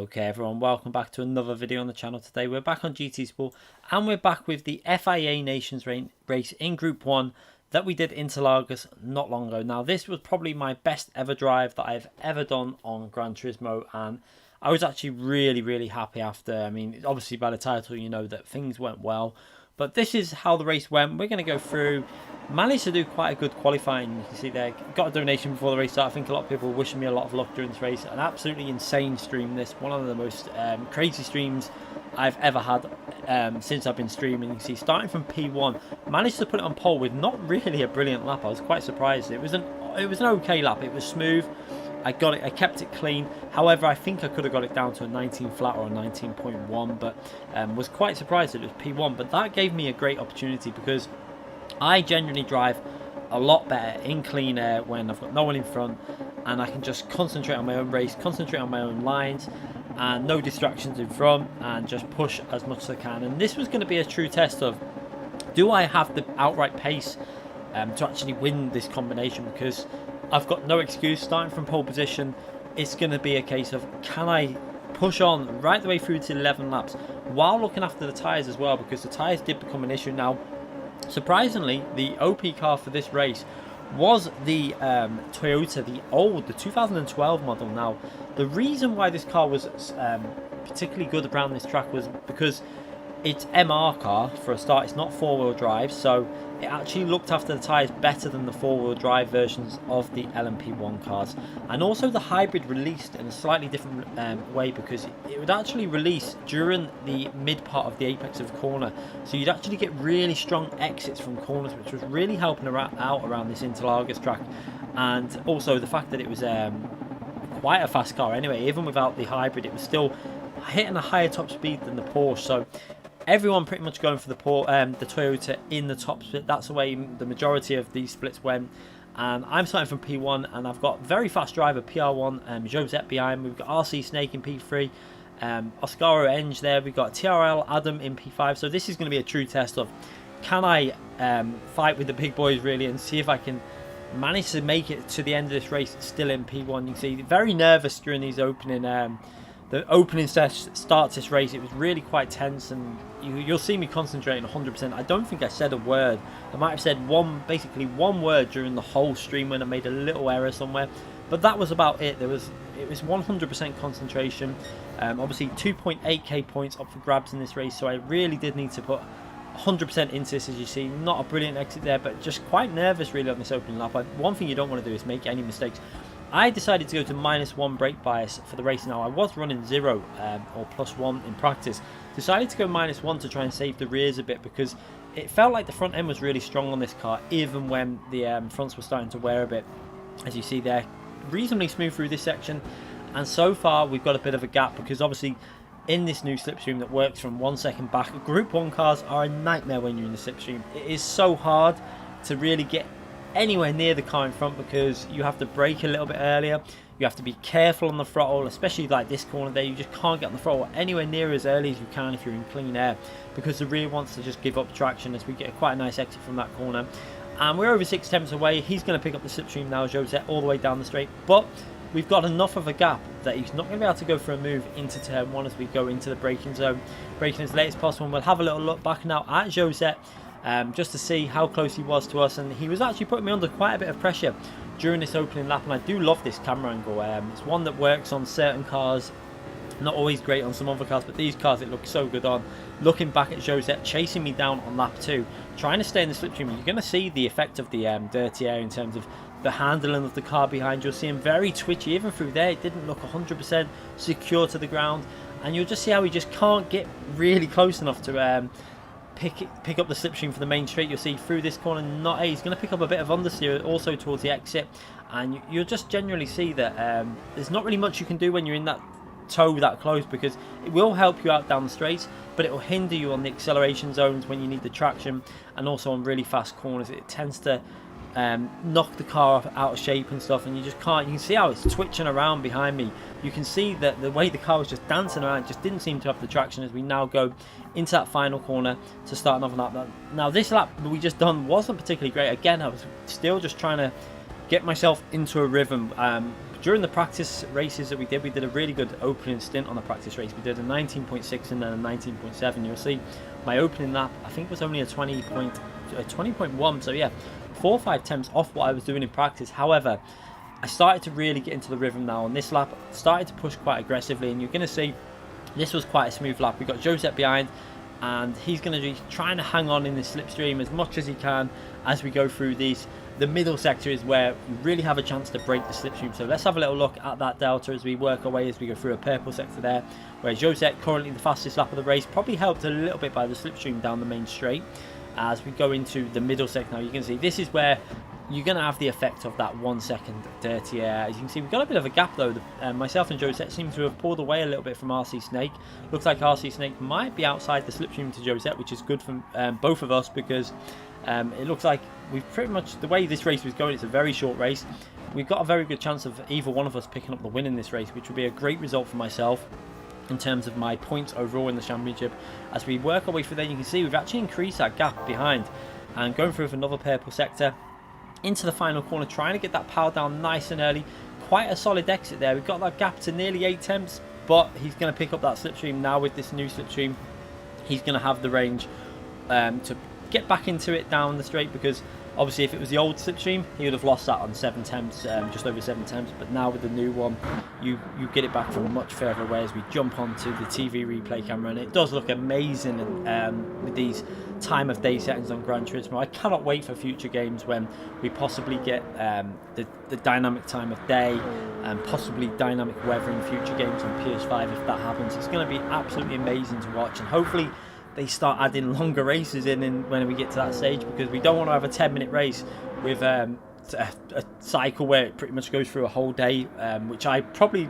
Okay everyone, welcome back to another video on the channel. Today we're back on GT Sport and we're back with the FIA Nations race in Group 1 that we did in Interlagos not long ago. Now this was probably my best ever drive that I've ever done on Gran Turismo, and I was actually really happy after. I mean, obviously by the title you know that things went well, but this is how the race went. We're going to go through. Managed to do quite a good qualifying. You can see there, got a donation before the race started. I think a lot of people were wishing me a lot of luck during this race. An absolutely insane stream, this one of the most crazy streams I've ever had since I've been streaming. You can see starting from P1, managed to put it on pole with not really a brilliant lap. I was quite surprised. It was an okay lap. It was smooth. I got it. I kept it clean. However, I think I could have got it down to a 19 flat or a 19.1, but was quite surprised that it was P1. But that gave me a great opportunity because I genuinely drive a lot better in clean air when I've got no one in front and I can just concentrate on my own race, concentrate on my own lines and no distractions in front and just push as much as I can. And this was going to be a true test of, do I have the outright pace to actually win this combination, because I've got no excuse. Starting from pole position, it's going to be a case of, can I push on right the way through to 11 laps while looking after the tyres as well, because the tyres did become an issue. Now surprisingly, the OP car for this race was the Toyota, the 2012 model. Now, the reason why this car was particularly good around this track was because it's MR car for a start. It's not four-wheel drive, so it actually looked after the tyres better than the four-wheel drive versions of the LMP1 cars. And also the hybrid released in a slightly different way, because it would actually release during the mid part of the apex of the corner, so you'd actually get really strong exits from corners, which was really helping out around this Interlagos track. And also the fact that it was quite a fast car anyway. Even without the hybrid, it was still hitting a higher top speed than the Porsche. So everyone pretty much going for the Toyota in the top split. That's the way the majority of these splits went. And I'm starting from P1, and I've got very fast driver PR1, Josette behind. We've got RC Snake in P3, Oscaro Eng there. We've got TRL Adam in P5. So this is going to be a true test of, can I fight with the big boys really, and see if I can manage to make it to the end of this race still in P1. You can see very nervous during these opening the opening starts this race. It was really quite tense, and you'll see me concentrating 100%. I don't think I said a word. I might have said basically one word during the whole stream when I made a little error somewhere, but that was about it. It was 100% concentration. Obviously 2.8k points up for grabs in this race, so I really did need to put 100% into this. As you see, not a brilliant exit there, but just quite nervous really on this opening lap. One thing you don't want to do is make any mistakes. I decided to go to -1 brake bias for the race. Now I was running 0 or +1 in practice. Decided to go -1 to try and save the rears a bit, because it felt like the front end was really strong on this car, even when the fronts were starting to wear a bit. As you see there, reasonably smooth through this section, and so far we've got a bit of a gap, because obviously in this new slipstream that works from 1 second back, Group 1 cars are a nightmare when you're in the slipstream. It is so hard to really get anywhere near the car in front, because you have to brake a little bit earlier, you have to be careful on the throttle, especially like this corner there. You just can't get on the throttle anywhere near as early as you can if you're in clean air, because the rear wants to just give up traction. As we get quite a nice exit from that corner, and we're over 6 tenths away. He's going to pick up the slipstream now, Josette, all the way down the straight, but we've got enough of a gap that he's not going to be able to go for a move into turn 1 as we go into the braking zone, braking as late as possible. And we'll have a little look back now at Josette, just to see how close he was to us, and he was actually putting me under quite a bit of pressure during this opening lap. And I do love this camera angle. It's one that works on certain cars, not always great on some other cars, but these cars it looks so good on. Looking back at Josette chasing me down on lap 2, trying to stay in the slipstream, you're going to see the effect of the dirty air in terms of the handling of the car behind. You'll see him very twitchy. Even through there, it didn't look 100% secure to the ground, and you'll just see how he just can't get really close enough to pick up the slipstream for the main straight. You'll see through this corner, he's going to pick up a bit of understeer also towards the exit, and you'll just generally see that there's not really much you can do when you're in that toe that close, because it will help you out down the straights, but it will hinder you on the acceleration zones when you need the traction, and also on really fast corners. It tends to knock the car out of shape and stuff, and you just can't. You can see how it's twitching around behind me. You can see that the way the car was just dancing around, just didn't seem to have the traction. As we now go into that final corner to start another lap. Now this lap we just done wasn't particularly great. Again, I was still just trying to get myself into a rhythm. During the practice races that we did a really good opening stint on the practice race. We did a 19.6 and then a 19.7. You'll see my opening lap, I think, was only a 20.1. So yeah, 4 or 5 attempts off what I was doing in practice. However, I started to really get into the rhythm now on this lap. Started to push quite aggressively, and you're going to see this was quite a smooth lap. We got Josette behind, and he's going to be trying to hang on in the slipstream as much as he can as we go through these. The middle sector is where you really have a chance to break the slipstream. So let's have a little look at that delta as we work our way, as we go through a purple sector there, where Josette, currently the fastest lap of the race, probably helped a little bit by the slipstream down the main straight. As we go into the middle sector now, you can see this is where you're going to have the effect of that 1 second dirty air. As you can see, we've got a bit of a gap though. Myself and Josette seem to have pulled away a little bit from RC Snake. Looks like RC Snake might be outside the slipstream to Josette, which is good for both of us, because it looks like we've pretty much, the way this race was going, it's a very short race. We've got a very good chance of either one of us picking up the win in this race, which would be a great result for myself in terms of my points overall in the championship. As we work our way through there, you can see we've actually increased that gap behind, and going through with another purple sector into the final corner, trying to get that power down nice and early. Quite a solid exit there. We've got that gap to nearly 8 attempts, but he's going to pick up that slipstream now. With this new slipstream, he's going to have the range to get back into it down the straight, because obviously if it was the old slipstream, he would have lost that on 7 attempts, just over 7 attempts. But now with the new one, you get it back from much further away. As we jump onto the TV replay camera, and it does look amazing with these time of day settings on Gran Turismo. I cannot wait for future games when we possibly get the dynamic time of day and possibly dynamic weather in future games on PS5. If that happens, it's going to be absolutely amazing to watch, and hopefully they start adding longer races in when we get to that stage, because we don't want to have a 10-minute race with a cycle where it pretty much goes through a whole day, which I probably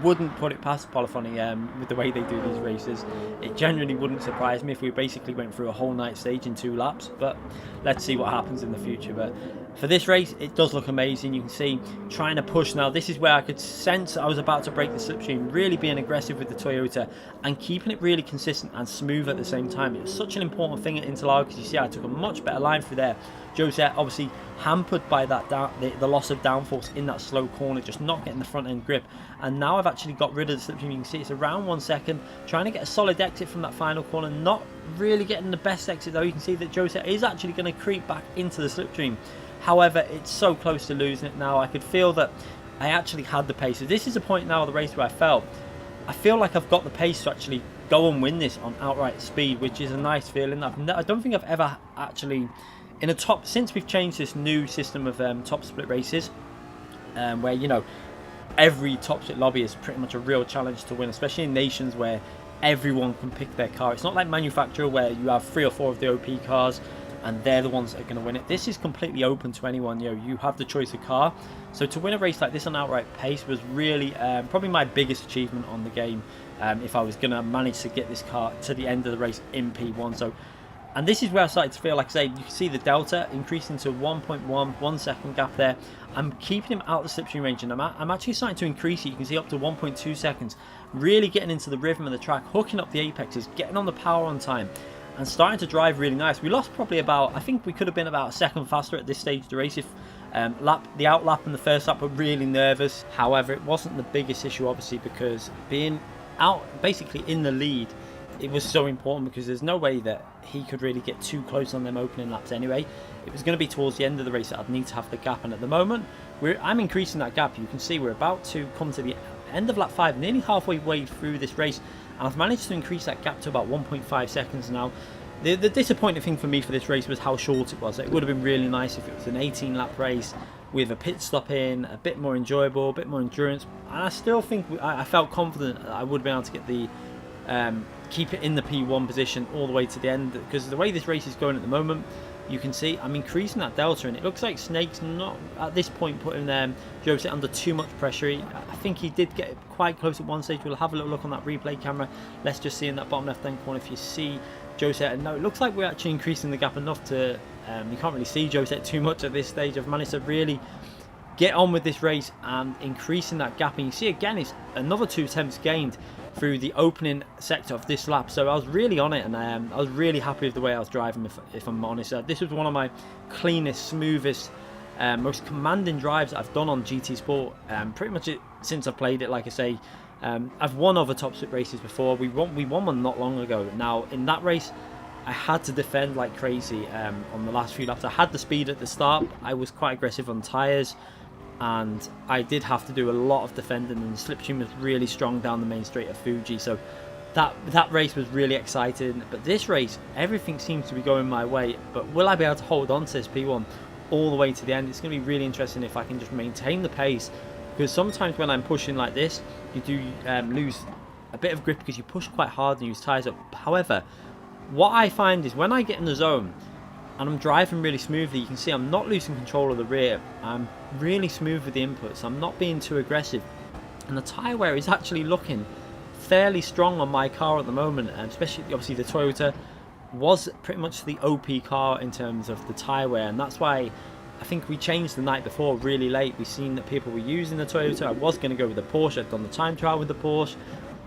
wouldn't put it past Polyphony with the way they do these races. It genuinely wouldn't surprise me if we basically went through a whole night stage in 2 laps, but let's see what happens in the future. But for this race, it does look amazing. You can see trying to push now. This is where I could sense I was about to break the slipstream, really being aggressive with the Toyota and keeping it really consistent and smooth at the same time. It was such an important thing at Interlagos. You see I took a much better line through there. Josette obviously hampered by that the loss of downforce in that slow corner, just not getting the front end grip. And now I've actually got rid of the slipstream. You can see it's around 1 second, trying to get a solid exit from that final corner, not really getting the best exit though. You can see that Josette is actually going to creep back into the slipstream. However, it's so close to losing it now. I could feel that I actually had the pace. So this is a point now of the race where I feel like I've got the pace to actually go and win this on outright speed, which is a nice feeling. I don't think I've ever actually, in a top, since we've changed this new system of top split races, where, you know, every top split lobby is pretty much a real challenge to win, especially in nations where everyone can pick their car. It's not like manufacturer where you have 3 or 4 of the OP cars and they're the ones that are going to win it. This is completely open to anyone. You know, you have the choice of car. So to win a race like this on outright pace was really probably my biggest achievement on the game, if I was going to manage to get this car to the end of the race in P1. So, and this is where I started to feel like, say, you can see the delta increasing to 1 second gap there. I'm keeping him out of the slipstream range, and I'm actually starting to increase it. You can see up to 1.2 seconds, really getting into the rhythm of the track, hooking up the apexes, getting on the power on time, and starting to drive really nice. We lost probably about, I think we could have been about 1 second faster at this stage of the race if the outlap and the first lap were really nervous. However, it wasn't the biggest issue, obviously, because being out basically in the lead, it was so important, because there's no way that he could really get too close on them opening laps anyway. It was going to be towards the end of the race that I'd need to have the gap, and at the moment I'm increasing that gap. You can see we're about to come to the end of lap 5, nearly halfway through this race, and I've managed to increase that gap to about 1.5 seconds now. The disappointing thing for me for this race was how short it was. It would have been really nice if it was an 18 lap race with a pit stop in, a bit more enjoyable, a bit more endurance, and I still think I felt confident that I would be able to get the keep it in the P1 position all the way to the end, because the way this race is going at the moment, you can see I'm increasing that delta, and it looks like Snake's not at this point putting Josette under too much pressure. I think he did get quite close at one stage. We'll have a little look on that replay camera. Let's just see in that bottom left hand corner if you see Josette, and no, it looks like we're actually increasing the gap enough to you can't really see Josette too much at this stage. I've managed to really get on with this race and increasing that gap, and you see again it's another 2 attempts gained through the opening sector of this lap. So I was really on it, and I was really happy with the way I was driving, if I'm honest. This was one of my cleanest, smoothest most commanding drives I've done on GT Sport, pretty much since I've played it. Like I say, I've won other top split races before. We won one not long ago. Now in that race, I had to defend like crazy on the last few laps. I had the speed at the start. I was quite aggressive on tyres, and I did have to do a lot of defending, and the slipstream was really strong down the main straight of Fuji. So that race was really exciting. But this race, everything seems to be going my way. But will I be able to hold on to this P1 all the way to the end? It's going to be really interesting if I can just maintain the pace, because sometimes when I'm pushing like this, you do lose a bit of grip because you push quite hard and use tyres up. However, what I find is when I get in the zone and I'm driving really smoothly, you can see I'm not losing control of the rear. I'm really smooth with the inputs. I'm not being too aggressive, and the tyre wear is actually looking fairly strong on my car at the moment, especially obviously the Toyota was pretty much the OP car in terms of the tyre wear, and that's why I think we changed the night before really late. We've seen that people were using the Toyota. I was going to go with the Porsche. I'd done the time trial with the Porsche,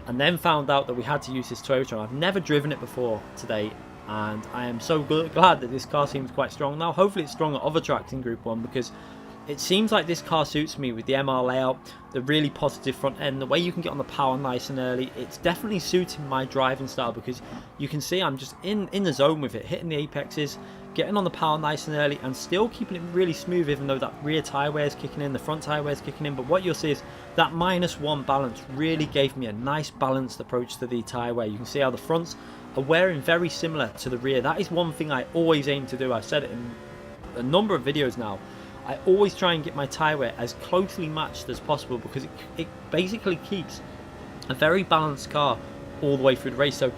and then found out that we had to use this Toyota. I've never driven it before today, and I am so glad that this car seems quite strong now. Hopefully it's strong at other tracks in Group 1, because it seems like this car suits me with the MR layout, the really positive front end, the way you can get on the power nice and early. It's definitely suiting my driving style, because you can see I'm just in the zone with it, hitting the apexes, getting on the power nice and early, and still keeping it really smooth, even though that rear tyre wear is kicking in, the front tyre wear is kicking in. But what you'll see is that -1 balance really gave me a nice balanced approach to the tyre wear. You can see how the fronts are wearing very similar to the rear. That is one thing I always aim to do. I've said it in a number of videos now. I always try and get my tyre wear as closely matched as possible, because it basically keeps a very balanced car all the way through the race. So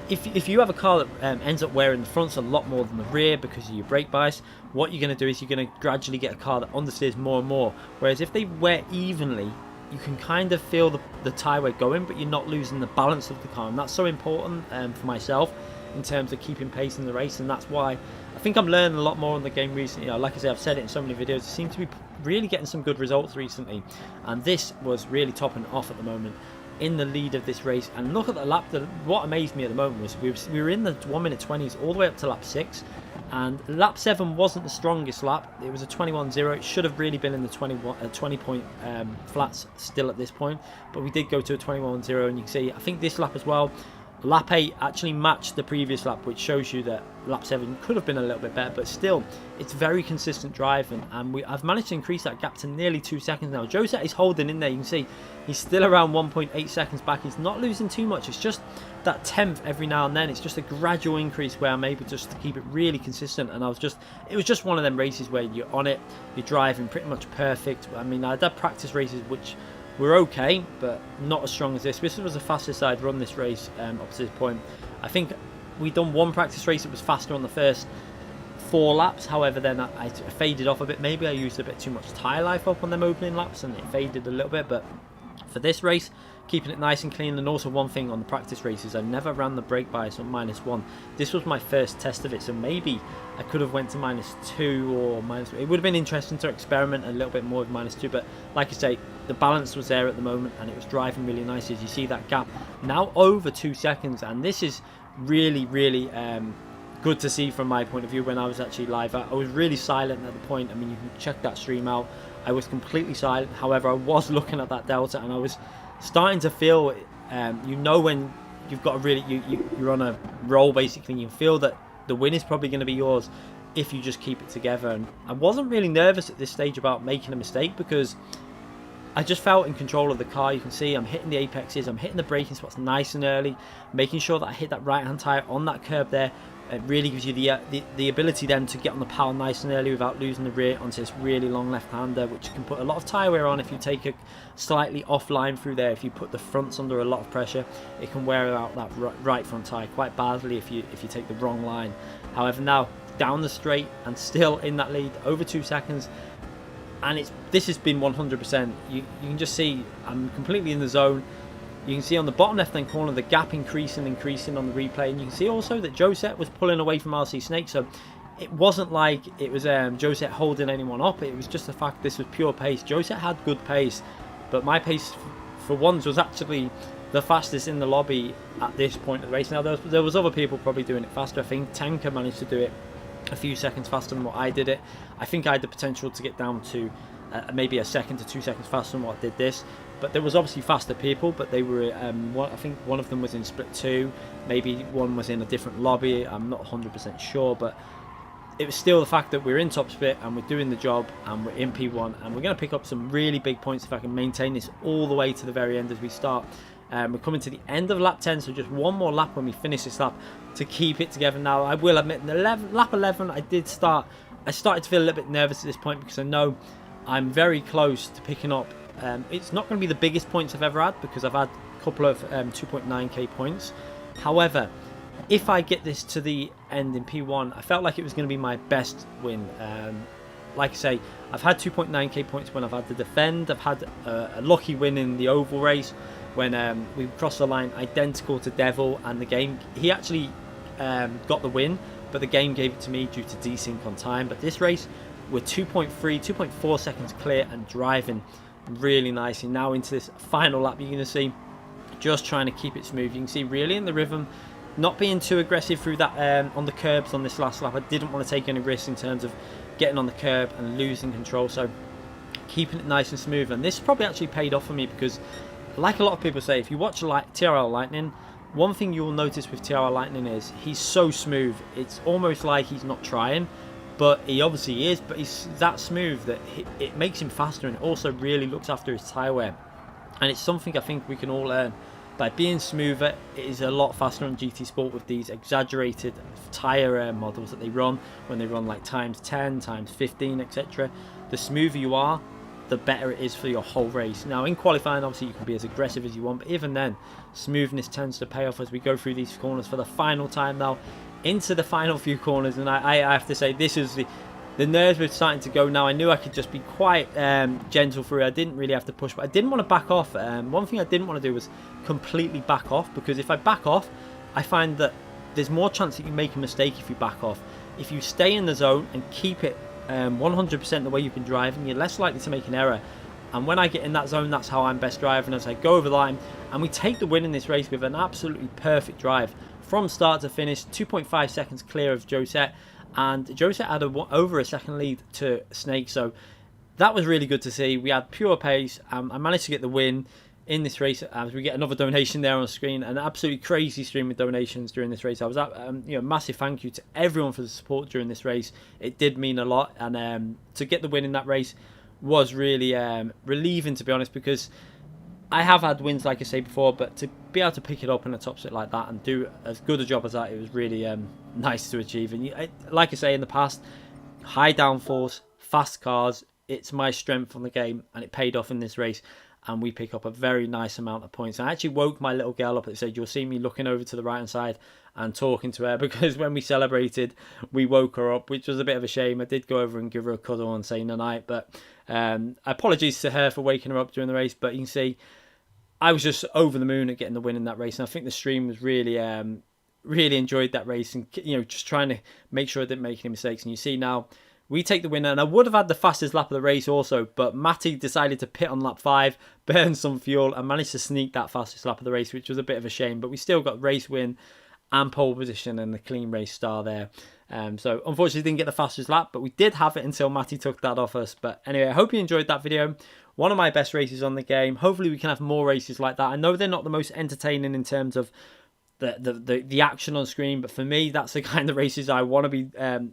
if you have a car that ends up wearing the fronts a lot more than the rear because of your brake bias, what you're going to do is you're going to gradually get a car that understeers more and more. Whereas if they wear evenly, you can kind of feel the tyre wear going, but you're not losing the balance of the car, and that's so important for myself in terms of keeping pace in the race. And that's why I think I'm learning a lot more on the game recently. You know, like I say, I've said it in so many videos, it seems to be really getting some good results recently, and this was really topping off at the moment in the lead of this race. And look at the lap. What amazed me at the moment was we were in the 1:20s all the way up to lap 6, and lap 7 wasn't the strongest lap. It was a 21.0. It should have really been in the 20 point flats still at this point, but we did go to a 21.0, and you can see I think this lap as well, lap 8 actually matched the previous lap, which shows you that lap 7 could have been a little bit better, but still it's very consistent driving, and I've managed to increase that gap to nearly 2 seconds now. Josette is holding in there. You can see he's still around 1.8 seconds back. He's not losing too much. It's just that 10th every now and then. It's just a gradual increase where I'm able just to keep it really consistent, and it was just one of them races where you're on it, you're driving pretty much perfect. I mean, I did practice races which were okay, but not as strong as this. This was the fastest I'd run this race up to this point. I think we'd done one practice race that was faster on the first 4 laps. However, then I faded off a bit. Maybe I used a bit too much tyre life up on them opening laps, and it faded a little bit. But for this race, keeping it nice and clean. And also one thing on the practice races, I never ran the brake bias on -1. This was my first test of it, so maybe I could have went to -2 or -3. It would have been interesting to experiment a little bit more with -2, but like I say, the balance was there at the moment, and it was driving really nice. As you see that gap now over 2 seconds, and this is really good to see from my point of view. When I was actually live, I was really silent at the point. I mean, you can check that stream out. I was completely silent. However, I was looking at that delta, and I was starting to feel you know, when you've got a really you're on a roll basically, and you feel that the win is probably going to be yours if you just keep it together. And I wasn't really nervous at this stage about making a mistake, because I just felt in control of the car. You can see I'm hitting the apexes, I'm hitting the braking spots nice and early, making sure that I hit that right hand tyre on that curb there. It really gives you the ability then to get on the power nice and early without losing the rear onto this really long left-hander, which can put a lot of tyre wear on if you take a slightly offline through there. If you put the fronts under a lot of pressure, it can wear out that right front tyre quite badly if you take the wrong line. However, now down the straight and still in that lead over 2 seconds, and this has been 100%. You can just see I'm completely in the zone. You can see on the bottom left hand corner the gap increasing on the replay, and you can see also that Josette was pulling away from RC Snake, so it wasn't like it was Josette holding anyone up. It was just the fact this was pure pace. Josette had good pace, but my pace for once was actually the fastest in the lobby at this point of the race. Now there was other people probably doing it faster. I think Tanker managed to do it a few seconds faster than what I did it. I think I had the potential to get down to maybe a second to 2 seconds faster than what I did this. But there was obviously faster people, but they were, I think one of them was in split 2, maybe one was in a different lobby, I'm not 100% sure, but it was still the fact that we're in top split and we're doing the job and we're in P1 and we're going to pick up some really big points if I can maintain this all the way to the very end as we start. We're coming to the end of lap 10, so just one more lap when we finish this lap to keep it together. Now, I will admit, lap 11, I started to feel a little bit nervous at this point because I know I'm very close to picking up. It's not going to be the biggest points I've ever had because I've had a couple of 2.9k points. However, if I get this to the end in P1, I felt like it was going to be my best win. Like I say, I've had 2.9k points when I've had to defend. I've had a lucky win in the oval race when we crossed the line identical to Devil, and the game, he actually got the win, but the game gave it to me due to desync on time. But this race, we're 2.4 seconds clear and driving really nicely. Now into this final lap, you're going to see just trying to keep it smooth. You can see really in the rhythm, not being too aggressive through that on the curbs on this last lap. I didn't want to take any risks in terms of getting on the curb and losing control, so keeping it nice and smooth. And this probably actually paid off for me because, like a lot of people say, if you watch TRL Lightning, one thing you will notice with TRL Lightning is he's so smooth. It's almost like he's not trying, but he obviously is, but he's that smooth that it makes him faster, and it also really looks after his tyre wear. And it's something I think we can all learn. By being smoother, it is a lot faster on GT Sport with these exaggerated tyre models that they run, when they run like times 10, times 15, etc. The smoother you are, the better it is for your whole race. Now in qualifying, obviously you can be as aggressive as you want, but even then, smoothness tends to pay off as we go through these corners for the final time now. Into the final few corners, and I have to say, this is the nerves were starting to go now. I knew I could just be quite gentle through. I didn't really have to push, but I didn't want to back off. One thing I didn't want to do was completely back off, because if I back off, I find that there's more chance that you make a mistake if you back off. If you stay in the zone and keep it 100% the way you've been driving, you're less likely to make an error. And when I get in that zone, that's how I'm best driving, as I go over the line. And we take the win in this race with an absolutely perfect drive. From start to finish, 2.5 seconds clear of Josette, and Josette had over a second lead to Snake, so that was really good to see. We had pure pace. I managed to get the win in this race as we get another donation there on the screen. An absolutely crazy stream of donations during this race. I was at, massive thank you to everyone for the support during this race. It did mean a lot, and to get the win in that race was really relieving, to be honest, because I have had wins, like I say before, but to be able to pick it up in a top split like that and do as good a job as that, it was really nice to achieve. And like I say in the past, high downforce, fast cars, it's my strength on the game, and it paid off in this race. And we pick up a very nice amount of points. I actually woke my little girl up at the stage. You'll see me looking over to the right hand side and talking to her, because when we celebrated, we woke her up, which was a bit of a shame. I did go over and give her a cuddle and say night, but apologies to her for waking her up during the race. But you can see I was just over the moon at getting the win in that race, and I think the stream was really really enjoyed that race, and just trying to make sure I didn't make any mistakes. And you see now we take the winner, and I would have had the fastest lap of the race also, but Matty decided to pit on lap 5, burn some fuel, and managed to sneak that fastest lap of the race, which was a bit of a shame. But we still got race win and pole position and the clean race star there. So unfortunately didn't get the fastest lap, but we did have it until Matty took that off us. But anyway, I hope you enjoyed that video. One of my best races on the game. Hopefully we can have more races like that. I know they're not the most entertaining in terms of the action on screen, but for me, that's the kind of races I want to be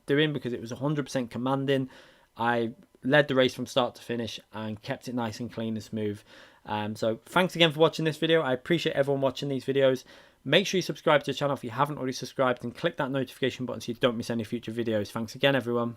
doing, because it was 100% commanding. I led the race from start to finish and kept it nice and clean and smooth. So thanks again for watching this video. I appreciate everyone watching these videos. Make sure you subscribe to the channel if you haven't already subscribed, and click that notification button so you don't miss any future videos. Thanks again, everyone.